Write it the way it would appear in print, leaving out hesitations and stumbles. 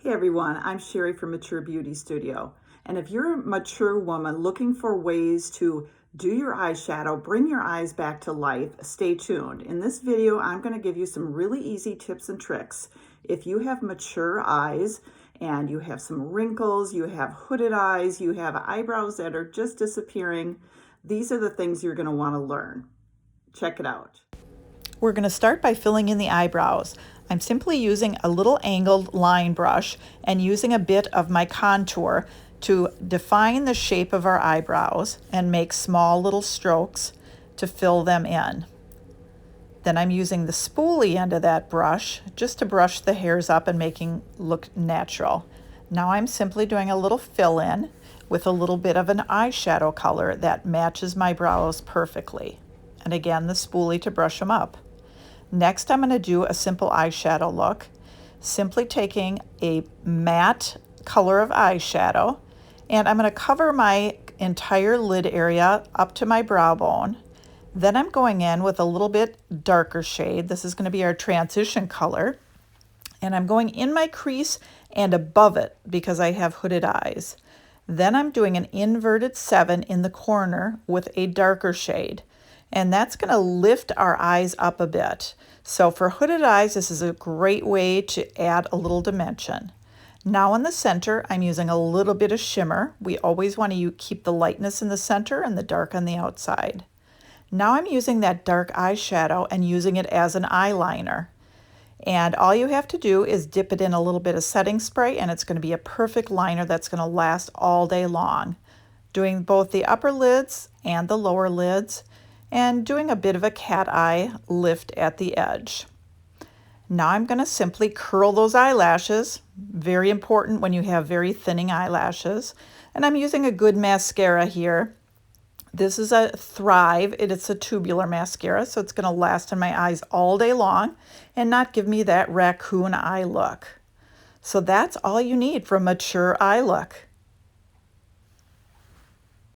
Hey everyone, I'm Sherry from Mature Beauty Studio. And if you're a mature woman looking for ways to do your eyeshadow, bring your eyes back to life, stay tuned. In this video, I'm going to give you some really easy tips and tricks. If you have mature eyes and you have some wrinkles, you have hooded eyes, you have eyebrows that are just disappearing, these are the things you're going to want to learn. Check it out. We're going to start by filling in the eyebrows. I'm simply using a little angled line brush and using a bit of my contour to define the shape of our eyebrows and make small little strokes to fill them in. Then I'm using the spoolie end of that brush just to brush the hairs up and making look natural. Now I'm simply doing a little fill in with a little bit of an eyeshadow color that matches my brows perfectly. And again, the spoolie to brush them up. Next, I'm going to do a simple eyeshadow look, simply taking a matte color of eyeshadow, and I'm going to cover my entire lid area up to my brow bone. Then I'm going in with a little bit darker shade. This is going to be our transition color, and I'm going in my crease and above it because I have hooded eyes. Then I'm doing an inverted 7 in the corner with a darker shade. And that's going to lift our eyes up a bit. So for hooded eyes, this is a great way to add a little dimension. Now in the center, I'm using a little bit of shimmer. We always want to keep the lightness in the center and the dark on the outside. Now I'm using that dark eyeshadow and using it as an eyeliner. And all you have to do is dip it in a little bit of setting spray, and it's going to be a perfect liner that's going to last all day long. Doing both the upper lids and the lower lids, and doing a bit of a cat eye lift at the edge. Now I'm going to simply curl those eyelashes, very important when you have very thinning eyelashes, and I'm using a good mascara here. This is a Thrive, it's a tubular mascara, so it's going to last in my eyes all day long and not give me that raccoon eye look. So that's all you need for a mature eye look.